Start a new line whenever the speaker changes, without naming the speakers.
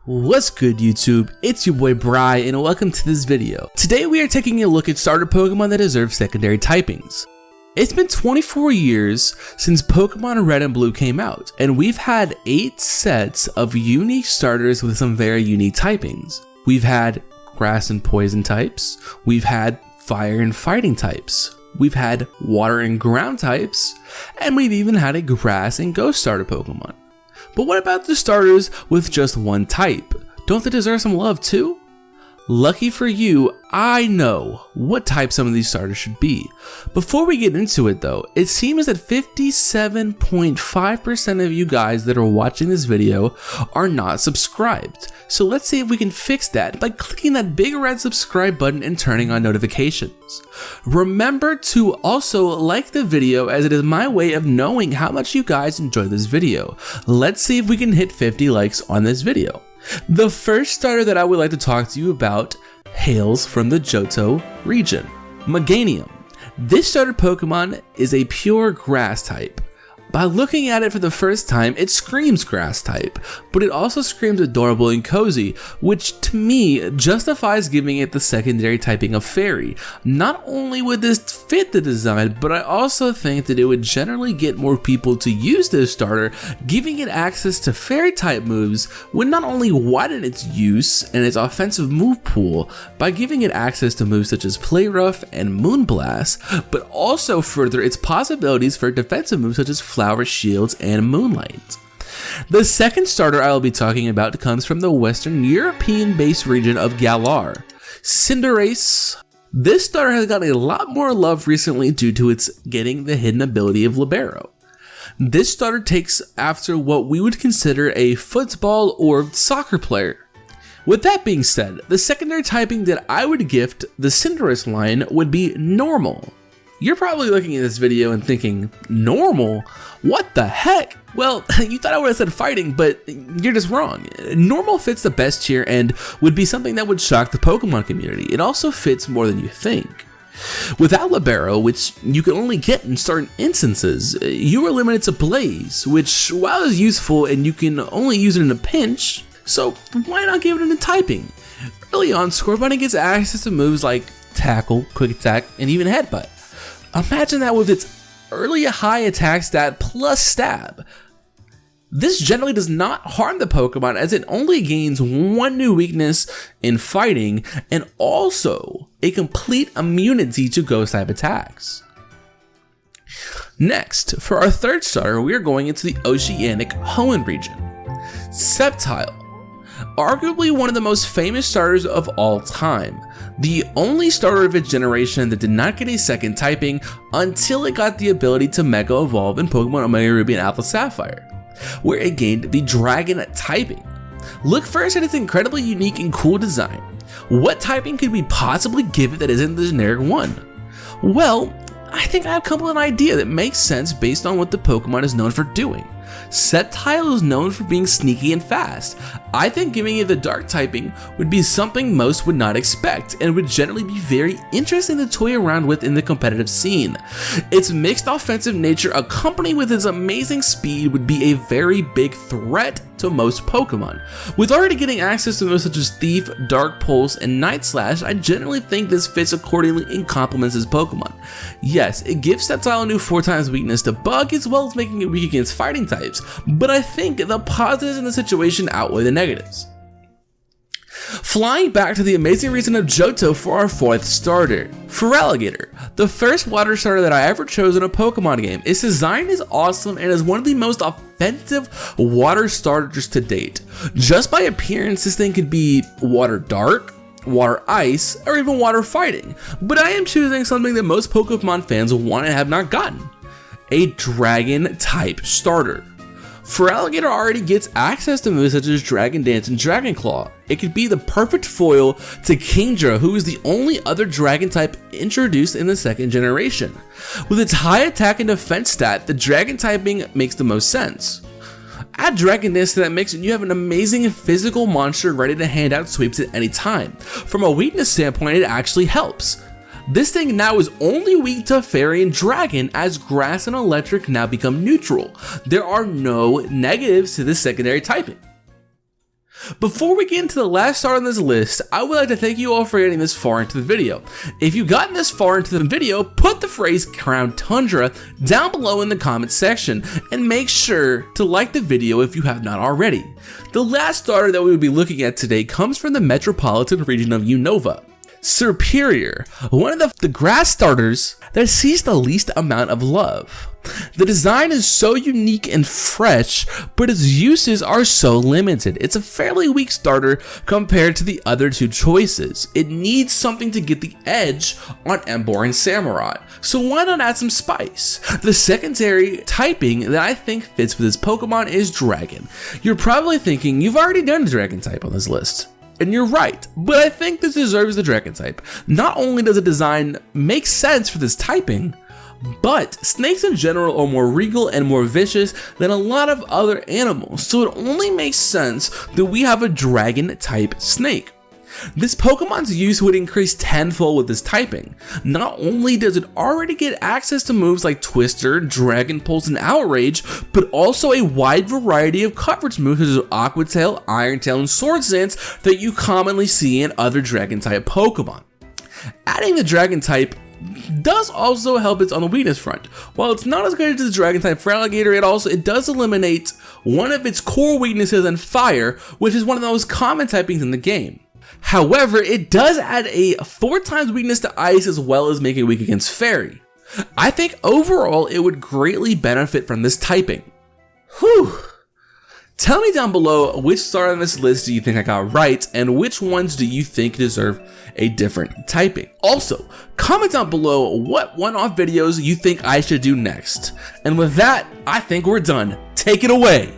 What's good YouTube? It's your boy Bry and welcome to this video. Today we are taking a look at starter Pokemon that deserve secondary typings. It's been 24 years since Pokemon Red and Blue came out, and we've had 8 sets of unique starters with some very unique typings. We've had grass and poison types, we've had fire and fighting types, we've had water and ground types, and we've even had a grass and ghost starter Pokemon. But what about the starters with just one type? Don't they deserve some love too? Lucky for you, I know what type some of these starters should be. Before we get into it though, it seems that 57.5% of you guys that are watching this video are not subscribed. So let's see if we can fix that by clicking that big red subscribe button and turning on notifications. Remember to also like the video, as it is my way of knowing how much you guys enjoy this video. Let's see if we can hit 50 likes on this video. The first starter that I would like to talk to you about hails from the Johto region, Meganium. This starter Pokemon is a pure grass type. By looking at it for the first time, it screams grass type, but it also screams adorable and cozy, which to me justifies giving it the secondary typing of fairy. Not only would this fit the design, but I also think that it would generally get more people to use this starter. Giving it access to fairy type moves would not only widen its use and its offensive move pool by giving it access to moves such as Play Rough and Moonblast, but also further its possibilities for defensive moves such as Flower Shields and Moonlight. The second starter I will be talking about comes from the Western European based region of Galar, Cinderace. This starter has gotten a lot more love recently due to its getting the hidden ability of Libero. This starter takes after what we would consider a football or soccer player. With that being said, the secondary typing that I would gift the Cinderace line would be normal. You're probably looking at this video and thinking, normal? What the heck? Well, you thought I would have said fighting, but you're just wrong. Normal fits the best here and would be something that would shock the Pokemon community. It also fits more than you think. Without Libero, which you can only get in certain instances, you are limited to Blaze, which while is useful and you can only use it in a pinch, so why not give it a typing? Early on, Scorbunny gets access to moves like Tackle, Quick Attack, and even Headbutt. Imagine that with its early high attack stat plus stab. This generally does not harm the Pokemon, as it only gains one new weakness in fighting and also a complete immunity to ghost type attacks. Next, for our third starter, we are going into the Oceanic Hoenn region, Sceptile. Arguably one of the most famous starters of all time. The only starter of its generation that did not get a second typing until it got the ability to Mega Evolve in Pokemon Omega Ruby and Alpha Sapphire, where it gained the Dragon typing. Look first at its incredibly unique and cool design. What typing could we possibly give it that isn't the generic one? Well, I think I've come up with an idea that makes sense based on what the Pokemon is known for doing. Sceptile is known for being sneaky and fast. I think giving it the dark typing would be something most would not expect and would generally be very interesting to toy around with in the competitive scene. Its mixed offensive nature accompanied with its amazing speed would be a very big threat to most Pokemon. With already getting access to moves such as Thief, Dark Pulse, and Night Slash, I generally think this fits accordingly and complements his Pokemon. Yes, it gives Sceptile a new 4x weakness to Bug as well as making it weak against fighting types, but I think the positives in the situation outweigh the negatives. Flying back to the amazing region of Johto for our fourth starter, Feraligatr, the first water starter that I ever chose in a Pokemon game. Its design is awesome and is one of the most offensive water starters to date. Just by appearance, this thing could be water dark, water ice, or even water fighting, but I am choosing something that most Pokemon fans want and have not gotten: a dragon type starter. Feraligatr already gets access to moves such as Dragon Dance and Dragon Claw. It could be the perfect foil to Kingdra, who is the only other dragon type introduced in the second generation. With its high attack and defense stat, the dragon typing makes the most sense. Add Dragon Dance to that mix and you have an amazing physical monster ready to hand out sweeps at any time. From a weakness standpoint, it actually helps. This thing now is only weak to Fairy and Dragon, as Grass and Electric now become neutral. There are no negatives to this secondary typing. Before we get into the last star on this list, I would like to thank you all for getting this far into the video. If you've gotten this far into the video, put the phrase Crown Tundra down below in the comments section, and make sure to like the video if you have not already. The last starter that we will be looking at today comes from the metropolitan region of Unova. Superior, one of the grass starters that sees the least amount of love. The design is so unique and fresh, but its uses are so limited. It's a fairly weak starter compared to the other two choices. It needs something to get the edge on Ember and Samurai, so why not add some spice? The secondary typing that I think fits with this Pokemon is Dragon. You're probably thinking you've already done a Dragon type on this list. And you're right, but I think this deserves the Dragon type. Not only does the design make sense for this typing, but snakes in general are more regal and more vicious than a lot of other animals, so it only makes sense that we have a Dragon type snake. This Pokemon's use would increase tenfold with this typing. Not only does it already get access to moves like Twister, Dragon Pulse, and Outrage, but also a wide variety of coverage moves such as Aqua Tail, Iron Tail, and Swords Dance that you commonly see in other Dragon type Pokemon. Adding the Dragon type does also help it on the weakness front. While it's not as good as the Dragon type for Alligator, it does eliminate one of its core weaknesses in Fire, which is one of the most common typings in the game. However, it does add a 4 times weakness to Ice as well as make it weak against Fairy. I think overall it would greatly benefit from this typing. Whew. Tell me down below which star on this list do you think I got right, and which ones do you think deserve a different typing. Also, comment down below what one-off videos you think I should do next. And with that, I think we're done. Take it away.